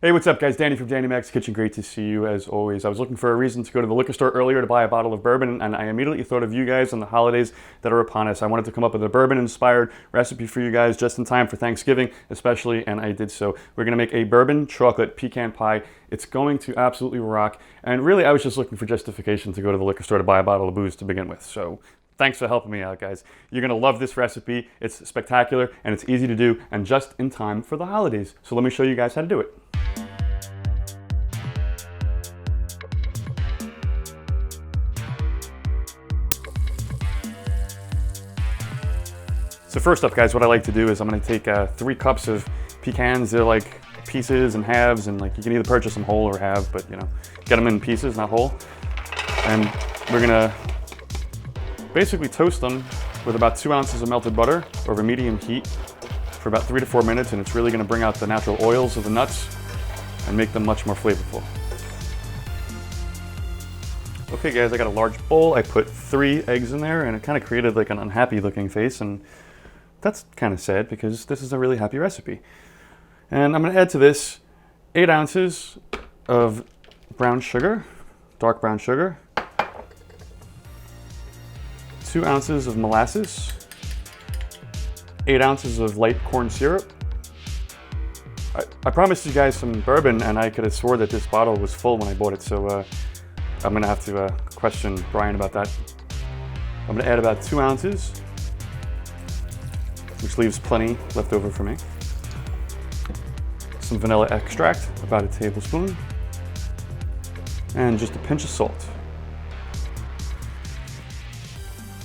Hey, what's up guys? Danny from Danny Mac's Kitchen. Great to see you as always. I was looking for a reason to go to the liquor store earlier to buy a bottle of bourbon, and I immediately thought of you guys and the holidays that are upon us. I wanted to come up with a bourbon-inspired recipe for you guys just in time for Thanksgiving, especially, and I did so. We're gonna make a bourbon chocolate pecan pie. It's going to absolutely rock, and really I was just looking for justification to go to the liquor store to buy a bottle of booze to begin with. So thanks for helping me out, guys. You're gonna love this recipe. It's spectacular, and it's easy to do, and just in time for the holidays. So let me show you guys how to do it. So first up, guys, what I like to do is I'm gonna take 3 cups of pecans. They're like pieces and halves, and like you can either purchase them whole or halve, but you know, get them in pieces, not whole. And we're gonna basically toast them with about 2 ounces of melted butter over medium heat for about 3 to 4 minutes, and it's really gonna bring out the natural oils of the nuts and make them much more flavorful. Okay guys, I got a large bowl. I put 3 eggs in there, and it kind of created like an unhappy looking face, and that's kind of sad because this is a really happy recipe. And I'm going to add to this 8 ounces of brown sugar, dark brown sugar, 2 ounces of molasses, 8 ounces of light corn syrup. I promised you guys some bourbon, and I could have swore that this bottle was full when I bought it, so I'm going to have to question Brian about that. I'm going to add about 2 ounces, which leaves plenty left over for me. Some vanilla extract, about a tablespoon, and just a pinch of salt.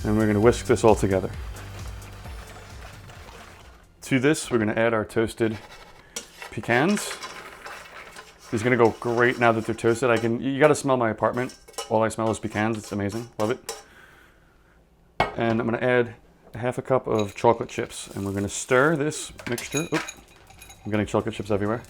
And we're gonna whisk this all together. To this, we're gonna add our toasted pecans. These are gonna go great now that they're toasted. You gotta smell my apartment. All I smell is pecans, it's amazing, love it. And I'm gonna add a half a cup of chocolate chips, and we're gonna stir this mixture. Oop, I'm getting chocolate chips everywhere.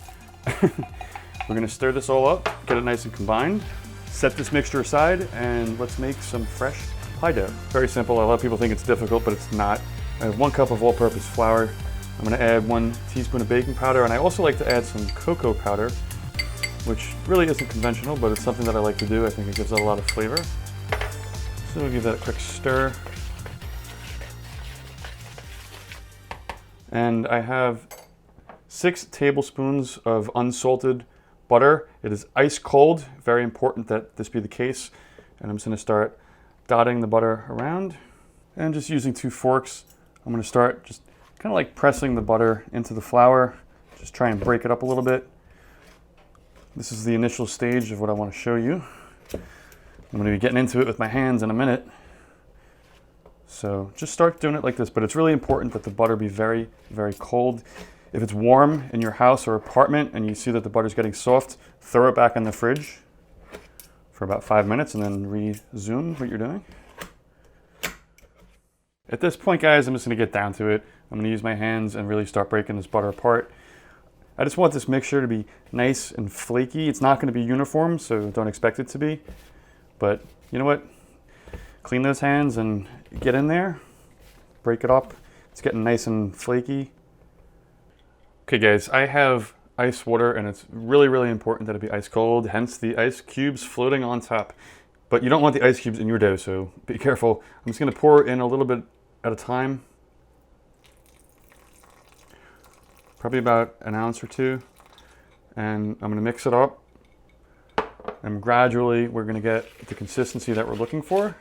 We're gonna stir this all up, get it nice and combined. Set this mixture aside, and let's make some fresh pie dough. Very simple. A lot of people think it's difficult, but it's not. I have 1 cup of all-purpose flour. I'm gonna add 1 teaspoon of baking powder, and I also like to add some cocoa powder, which really isn't conventional, but it's something that I like to do. I think it gives it a lot of flavor. So we'll give that a quick stir. And I have 6 tablespoons of unsalted butter. It is ice cold, very important that this be the case. And I'm just gonna start dotting the butter around. And just using 2 forks, I'm gonna start just kind of like pressing the butter into the flour. Just try and break it up a little bit. This is the initial stage of what I wanna show you. I'm gonna be getting into it with my hands in a minute. So just start doing it like this, but it's really important that the butter be very, very cold. If it's warm in your house or apartment and you see that the butter's getting soft, throw it back in the fridge for about 5 minutes and then resume what you're doing. At this point, guys, I'm just gonna get down to it. I'm gonna use my hands and really start breaking this butter apart. I just want this mixture to be nice and flaky. It's not gonna be uniform, so don't expect it to be. But you know what? Clean those hands and get in there, break it up. It's getting nice and flaky. Okay guys, I have ice water, and it's really, really important that it be ice cold, hence the ice cubes floating on top. But you don't want the ice cubes in your dough, so be careful. I'm just gonna pour in a little bit at a time. Probably about an ounce or 2. And I'm gonna mix it up. And gradually, we're gonna get the consistency that we're looking for.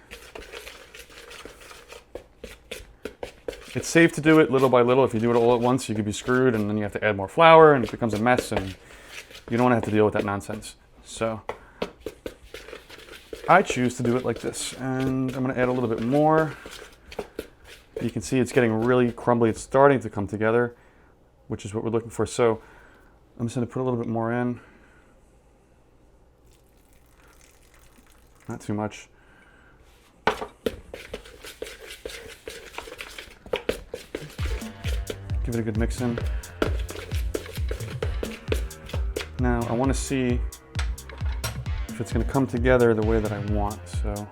It's safe to do it little by little. If you do it all at once, you could be screwed, and then you have to add more flour, and it becomes a mess, and you don't want to have to deal with that nonsense. So I choose to do it like this, and I'm going to add a little bit more. You can see it's getting really crumbly. It's starting to come together, which is what we're looking for. So I'm just going to put a little bit more in. Not too much. Give it a good mix in. Now I want to see if it's going to come together the way that I want. So,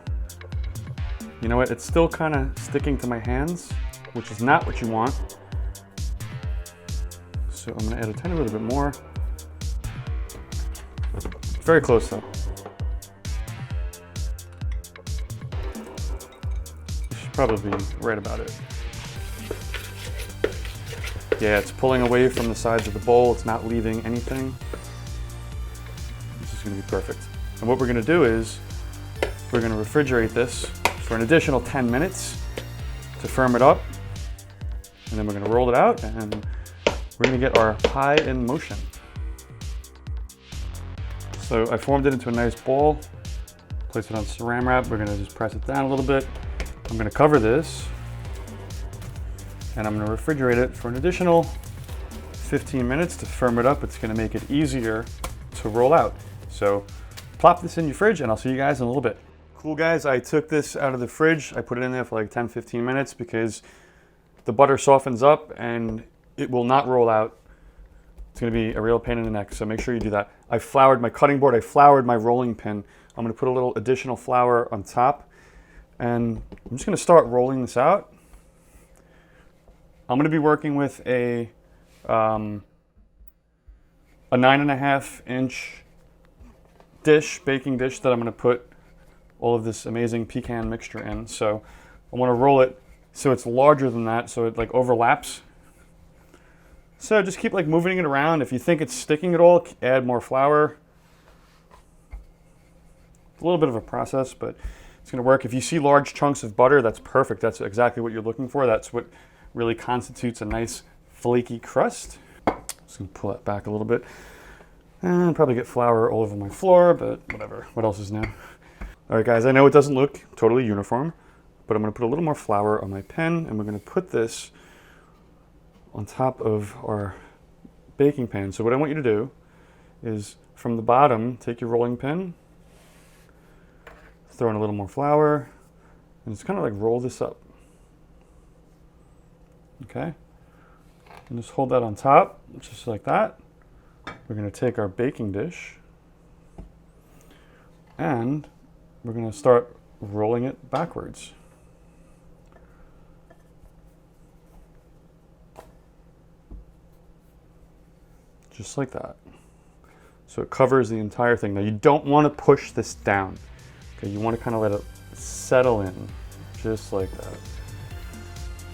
you know what? It's still kind of sticking to my hands, which is not what you want. So I'm going to add a tiny little bit more. Very close though. You should probably be right about it. Yeah, it's pulling away from the sides of the bowl. It's not leaving anything. This is gonna be perfect. And what we're gonna do is, we're gonna refrigerate this for an additional 10 minutes to firm it up. And then we're gonna roll it out and we're gonna get our pie in motion. So I formed it into a nice ball, place it on saran wrap. We're gonna just press it down a little bit. I'm gonna cover this and I'm gonna refrigerate it for an additional 15 minutes to firm it up. It's gonna make it easier to roll out. So plop this in your fridge and I'll see you guys in a little bit. Cool guys, I took this out of the fridge. I put it in there for like 10-15 minutes because the butter softens up and it will not roll out. It's gonna be a real pain in the neck, so make sure you do that. I floured my cutting board, I floured my rolling pin. I'm gonna put a little additional flour on top and I'm just gonna start rolling this out. I'm gonna be working with a 9.5 inch dish, baking dish that I'm gonna put all of this amazing pecan mixture in. So I wanna roll it so it's larger than that, so it like overlaps. So just keep like moving it around. If you think it's sticking at all, add more flour. A little bit of a process, but it's gonna work. If you see large chunks of butter, that's perfect. That's exactly what you're looking for. That's what really constitutes a nice flaky crust. Just gonna pull that back a little bit. And probably get flour all over my floor, but whatever. What else is new? All right guys, I know it doesn't look totally uniform, but I'm gonna put a little more flour on my pen and we're gonna put this on top of our baking pan. So what I want you to do is from the bottom, take your rolling pin, throw in a little more flour, and just kind of like roll this up. Okay? And just hold that on top, just like that. We're gonna take our baking dish and we're gonna start rolling it backwards. Just like that. So it covers the entire thing. Now you don't want to push this down. Okay, you want to kind of let it settle in, just like that.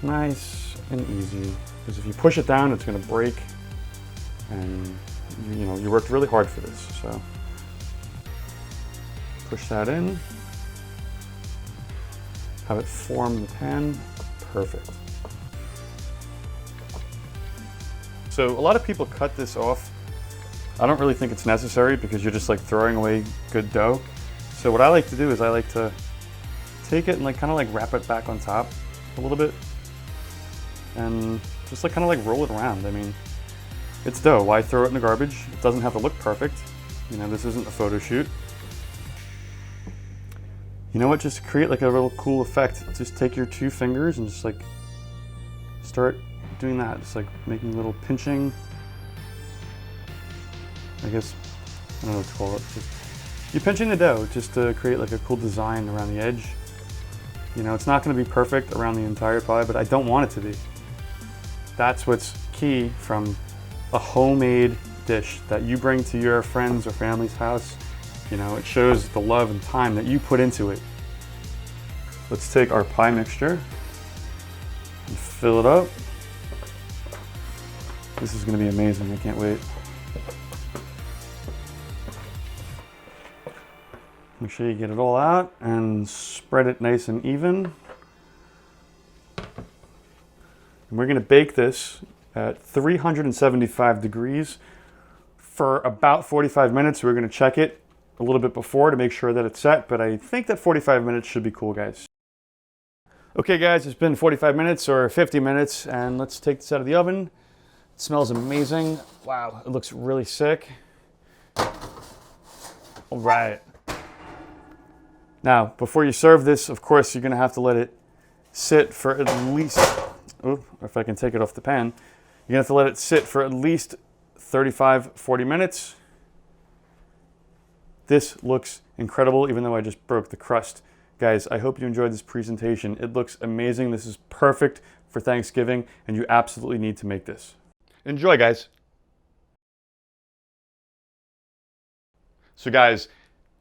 Nice and easy. Because if you push it down, it's going to break. And you know, you worked really hard for this. So push that in. Have it form the pan. Perfect. So a lot of people cut this off. I don't really think it's necessary because you're just like throwing away good dough. So what I like to do is I like to take it and like kind of like wrap it back on top a little bit and just like kind of like roll it around. I mean, it's dough. Why throw it in the garbage? It doesn't have to look perfect. You know, this isn't a photo shoot. You know what? Just to create like a real cool effect, just take your two fingers and just like start doing that, just like making a little pinching. I guess, I don't know what to call it. Just, you're pinching the dough just to create like a cool design around the edge. You know, it's not gonna be perfect around the entire pie, but I don't want it to be. That's what's key from a homemade dish that you bring to your friends or family's house. You know, it shows the love and time that you put into it. Let's take our pie mixture and fill it up. This is gonna be amazing, I can't wait. Make sure you get it all out and spread it nice and even. And we're gonna bake this at 375 degrees for about 45 minutes. We're gonna check it a little bit before to make sure that it's set, but I think that 45 minutes should be cool, guys. Okay guys, it's been 45 minutes or 50 minutes and let's take this out of the oven. It smells amazing. Wow, it looks really sick. All right. Now, before you serve this, of course, you're gonna have to let it sit for at least, oh, if I can take it off the pan, you're gonna have to let it sit for at least 35-40 minutes. This looks incredible, even though I just broke the crust. Guys, I hope you enjoyed this presentation. It looks amazing. This is perfect for Thanksgiving, and you absolutely need to make this. Enjoy, guys. So guys,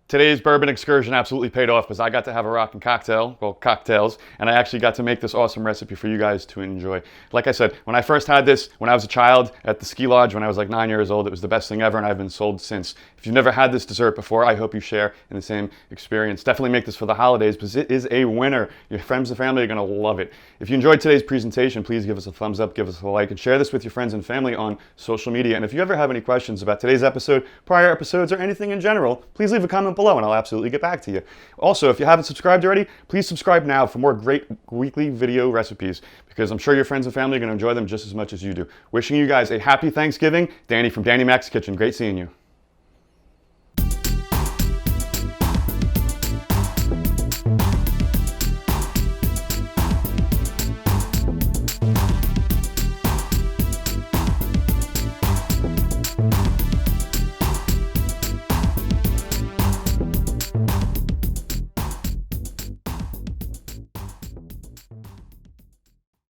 today's bourbon excursion absolutely paid off because I got to have a rockin' cocktail, well, cocktails, and I actually got to make this awesome recipe for you guys to enjoy. Like I said, when I first had this, when I was a child at the ski lodge, when I was like 9 years old, it was the best thing ever, and I've been sold since. If you've never had this dessert before, I hope you share in the same experience. Definitely make this for the holidays because it is a winner. Your friends and family are gonna love it. If you enjoyed today's presentation, please give us a thumbs up, give us a like, and share this with your friends and family on social media. And if you ever have any questions about today's episode, prior episodes, or anything in general, please leave a comment below and I'll absolutely get back to you. Also, if you haven't subscribed already, please subscribe now for more great weekly video recipes because I'm sure your friends and family are going to enjoy them just as much as you do. Wishing you guys a happy Thanksgiving. Danny from Danny Mac's Kitchen. Great seeing you.